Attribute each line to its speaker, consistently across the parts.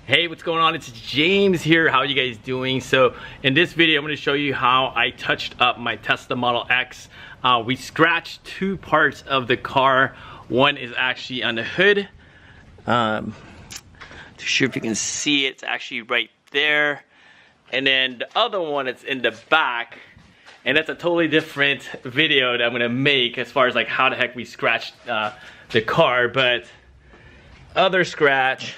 Speaker 1: Hey, what's going on? It's James here. How are you guys doing? So in this video, I'm going to show you how I touched up my Tesla Model X. We scratched two parts of the car. One is actually on the hood. To sure if you can see it, it's actually right there. And then the other one is in the back. And that's a totally different video that I'm going to make as far as like how the heck we scratched the car. But other scratch,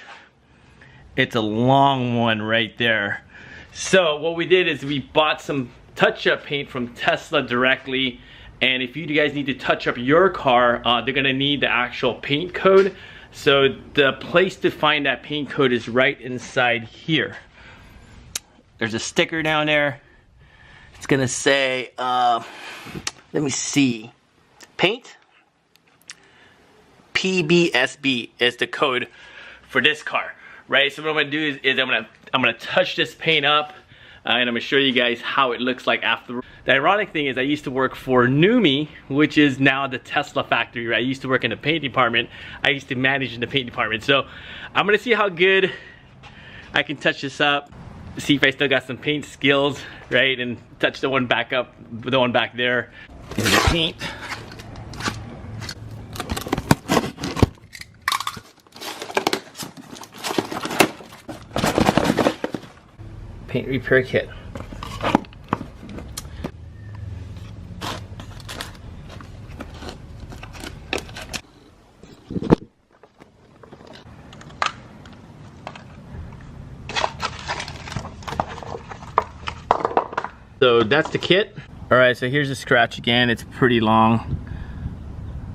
Speaker 1: it's a long one right there. So what we did is we bought some touch-up paint from Tesla directly, and if you guys need to touch up your car, they're gonna need the actual paint code. So the place to find that paint code is right inside here. There's a sticker down there. It's gonna say, let me see, paint PBSB is the code for this car. Right, so what I'm gonna do is I'm gonna touch this paint up, and I'm gonna show you guys how it looks like after. The ironic thing is I used to work for Numi, which is now the Tesla factory. Right, I used to work in the paint department. I used to manage in the paint department. So I'm gonna see how good I can touch this up, see if I still got some paint skills, right, and touch the one back up, the one back there. Here's the paint. Paint repair kit. So that's the kit. All right, so here's the scratch again. It's pretty long.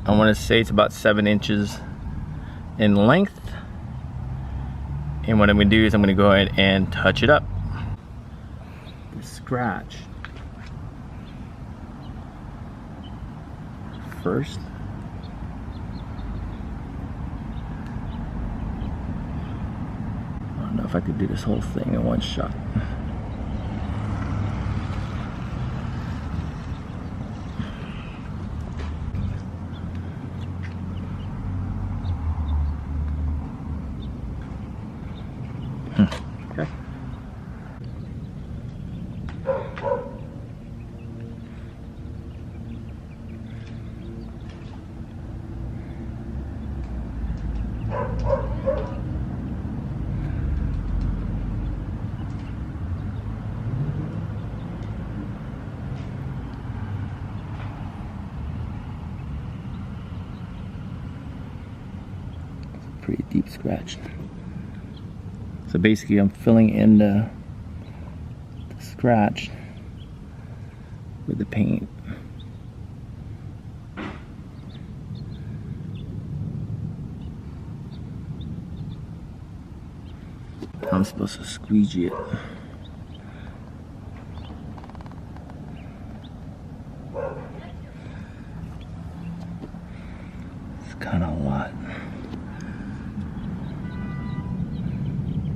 Speaker 1: I want to say it's about 7 inches in length. And what I'm gonna do is I'm gonna go ahead and touch it up. Scratch first. I don't know if I could do this whole thing in one shot. Okay. Pretty deep scratch. So basically I'm filling in the scratch with the paint. I'm supposed to squeegee it. It's kind of a lot.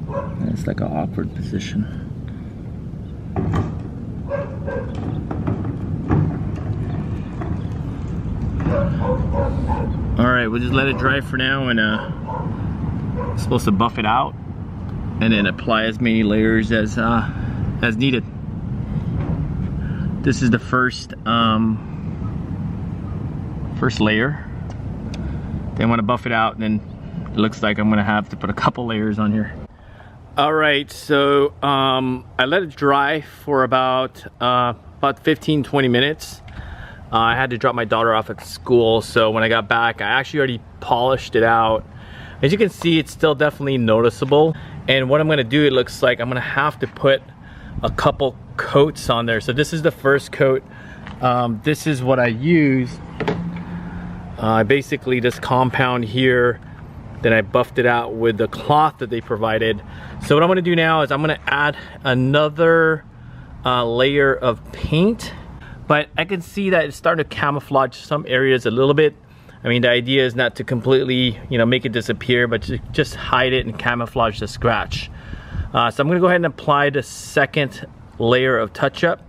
Speaker 1: And it's like an awkward position. Alright, we'll just let it dry for now, and I'm supposed to buff it out and then apply as many layers as needed. This is the first layer. Then want to buff it out, and then it looks like I'm gonna have to put a couple layers on here. All right, so I let it dry for about 15-20 minutes. I had to drop my daughter off at school, so when I got back, I actually already polished it out. As you can see, it's still definitely noticeable. And what I'm gonna do, it looks like I'm gonna have to put a couple coats on there. So this is the first coat. This is what I use. Basically this compound here, then I buffed it out with the cloth that they provided. So what I'm gonna do now is I'm gonna add another layer of paint, but I can see that it's starting to camouflage some areas a little bit. I mean, the idea is not to completely, you know, make it disappear, but to just hide it and camouflage the scratch. So I'm gonna go ahead and apply the second layer of touch-up,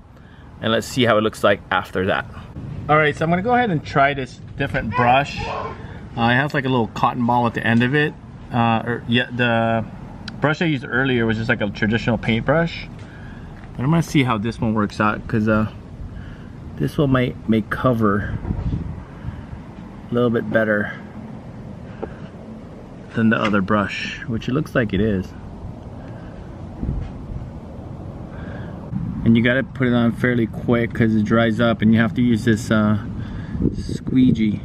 Speaker 1: and let's see how it looks like after that. All right, so I'm gonna go ahead and try this different brush. It has like a little cotton ball at the end of it, the brush I used earlier was just like a traditional paintbrush. And I'm gonna see how this one works out, because this one may cover a little bit better than the other brush, which it looks like it is. And you gotta put it on fairly quick because it dries up, and you have to use this squeegee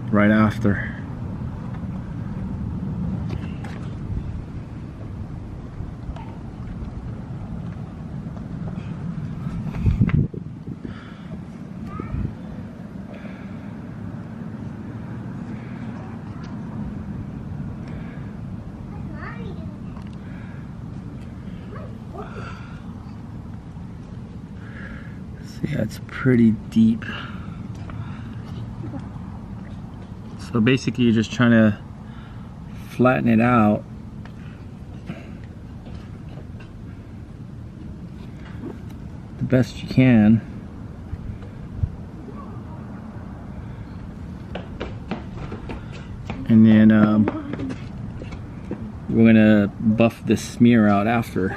Speaker 1: right after. Yeah, it's pretty deep. So basically you're just trying to flatten it out the best you can. And then we're gonna buff the smear out after.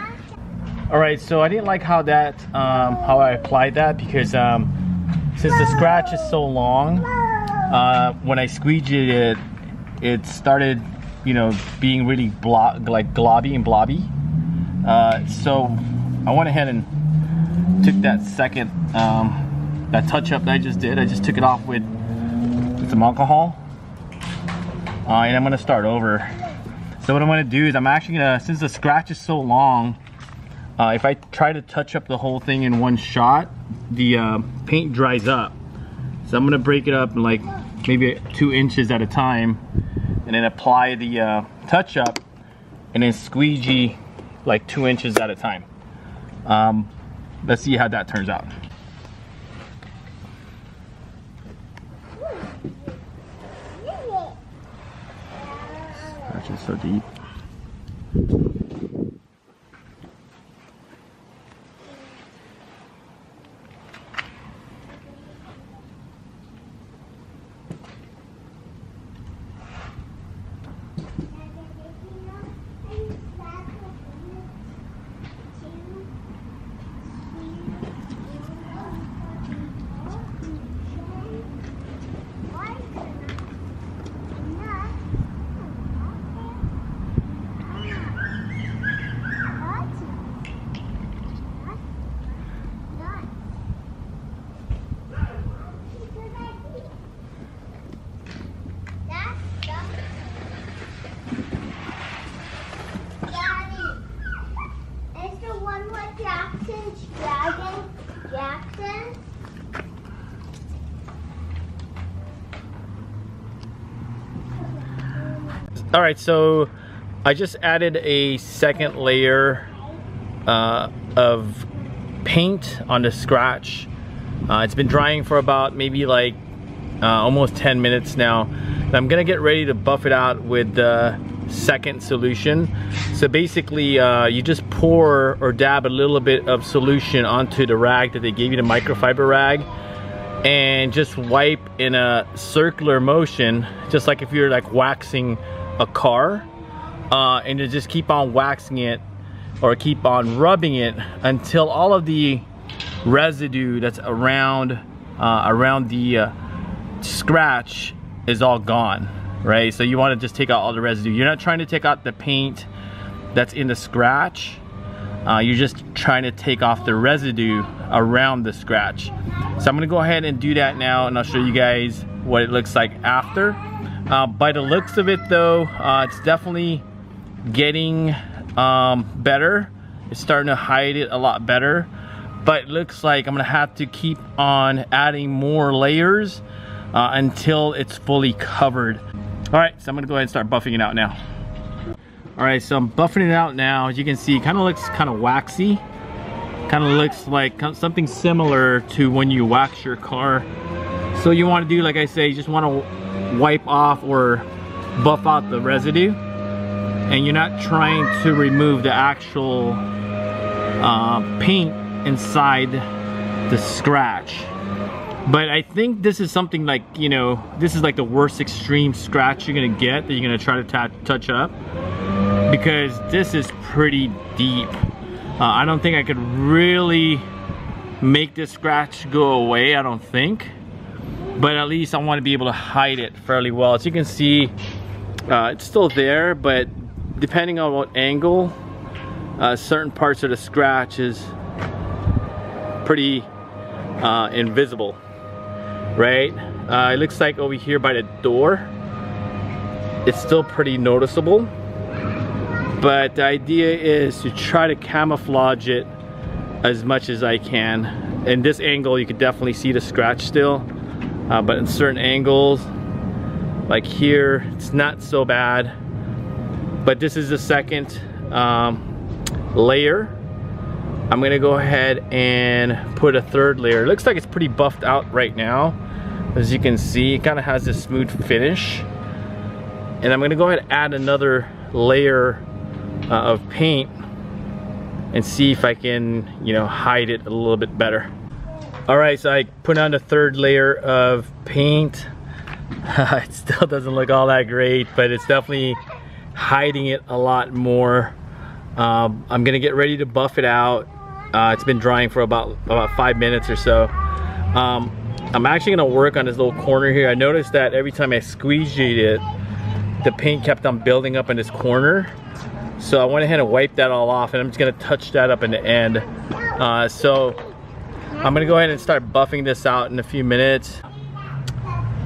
Speaker 1: All right, so I didn't like how that how I applied that, because since the scratch is so long, when I squeegeed it, it started, you know, being really globby and blobby. So I went ahead and took that second that touch up that I just did. I just took it off with some alcohol, and I'm gonna start over. So what I'm gonna do is I'm actually gonna, since the scratch is so long, if I try to touch up the whole thing in one shot, the paint dries up. So I'm gonna break it up in like maybe 2 inches at a time, and then apply the touch up, and then squeegee like 2 inches at a time. Let's see how that turns out. Scratch is so deep. All right, so I just added a second layer of paint on the scratch. It's been drying for about maybe like almost 10 minutes now. And I'm gonna get ready to buff it out with the second solution. So basically you just pour or dab a little bit of solution onto the rag that they gave you, the microfiber rag, and just wipe in a circular motion, just like if you're like waxing a car, and to just keep on waxing it or keep on rubbing it until all of the residue that's around the scratch is all gone, right? So you want to just take out all the residue. You're not trying to take out the paint that's in the scratch. You're just trying to take off the residue around the scratch. So I'm gonna go ahead and do that now, and I'll show you guys what it looks like after. By the looks of it though, it's definitely getting better. It's starting to hide it a lot better, but it looks like I'm gonna have to keep on adding more layers until it's fully covered. All right, so I'm gonna go ahead and start buffing it out now. All right, so I'm buffing it out now. As you can see, it kind of looks kind of waxy. Kind of looks like something similar to when you wax your car. So you want to do, like I say, you just want to wipe off or buff out the residue, and you're not trying to remove the actual paint inside the scratch. But I think this is something like, you know, this is like the worst extreme scratch you're gonna get that you're gonna try to touch up, because this is pretty deep. I don't think I could really make this scratch go away, I don't think. But at least I want to be able to hide it fairly well. As you can see, it's still there, but depending on what angle, certain parts of the scratch is pretty invisible, right? It looks like over here by the door, it's still pretty noticeable. But the idea is to try to camouflage it as much as I can. In this angle, you can definitely see the scratch still, but in certain angles, like here, it's not so bad. But this is the second layer. I'm gonna go ahead and put a third layer. It looks like it's pretty buffed out right now. As you can see, it kind of has this smooth finish. And I'm gonna go ahead and add another layer of paint and see if I can, you know, hide it a little bit better. All right, so I put on the third layer of paint. It still doesn't look all that great, but it's definitely hiding it a lot more. I'm gonna get ready to buff it out. It's been drying for about 5 minutes or so. I'm actually gonna work on this little corner here. I noticed that every time I squeegeed it, the paint kept on building up in this corner. So I went ahead and wiped that all off, and I'm just gonna touch that up in the end. So I'm gonna go ahead and start buffing this out in a few minutes.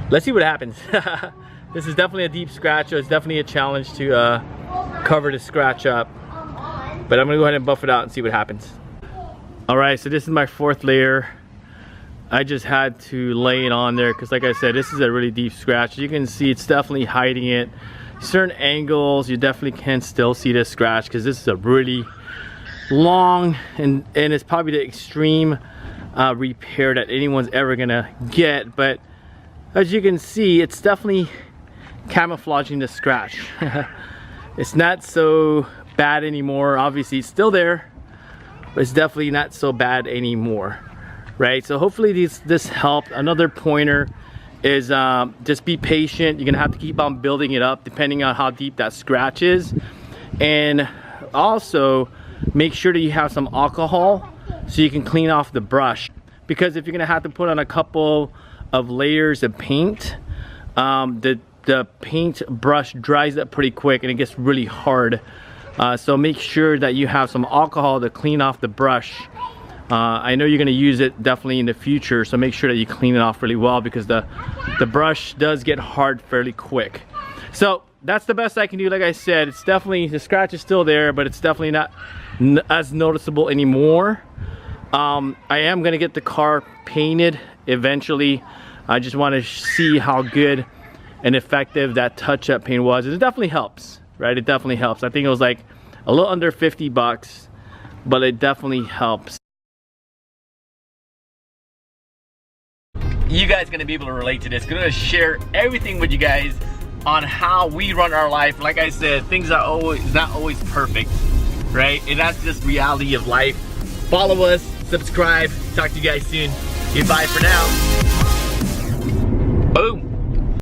Speaker 1: Let's see what happens. This is definitely a deep scratch, so it's definitely a challenge to cover the scratch up. But I'm gonna go ahead and buff it out and see what happens. All right, so this is my fourth layer. I just had to lay it on there because, like I said, this is a really deep scratch. You can see it's definitely hiding it. Certain angles, you definitely can still see this scratch because this is a really long and it's probably the extreme repair that anyone's ever gonna get. But as you can see, it's definitely camouflaging the scratch. It's not so bad anymore. Obviously it's still there, but it's definitely not so bad anymore, right? So hopefully this helped. Another pointer is just be patient. You're gonna have to keep on building it up depending on how deep that scratch is. And also make sure that you have some alcohol so you can clean off the brush, because if you're gonna have to put on a couple of layers of paint, the paint brush dries up pretty quick and it gets really hard. So make sure that you have some alcohol to clean off the brush. I know you're gonna use it definitely in the future, so make sure that you clean it off really well, because the brush does get hard fairly quick. So that's the best I can do. Like I said, it's definitely, the scratch is still there, but it's definitely not as noticeable anymore. I am gonna get the car painted eventually. I just want to see how good and effective that touch-up paint was. And it definitely helps, right? It definitely helps. I think it was like a little under 50 bucks, but it definitely helps. You guys gonna be able to relate to this. Gonna share everything with you guys on how we run our life. Like I said, things are not always perfect, right? And that's just reality of life. Follow us, subscribe, talk to you guys soon. Goodbye for now.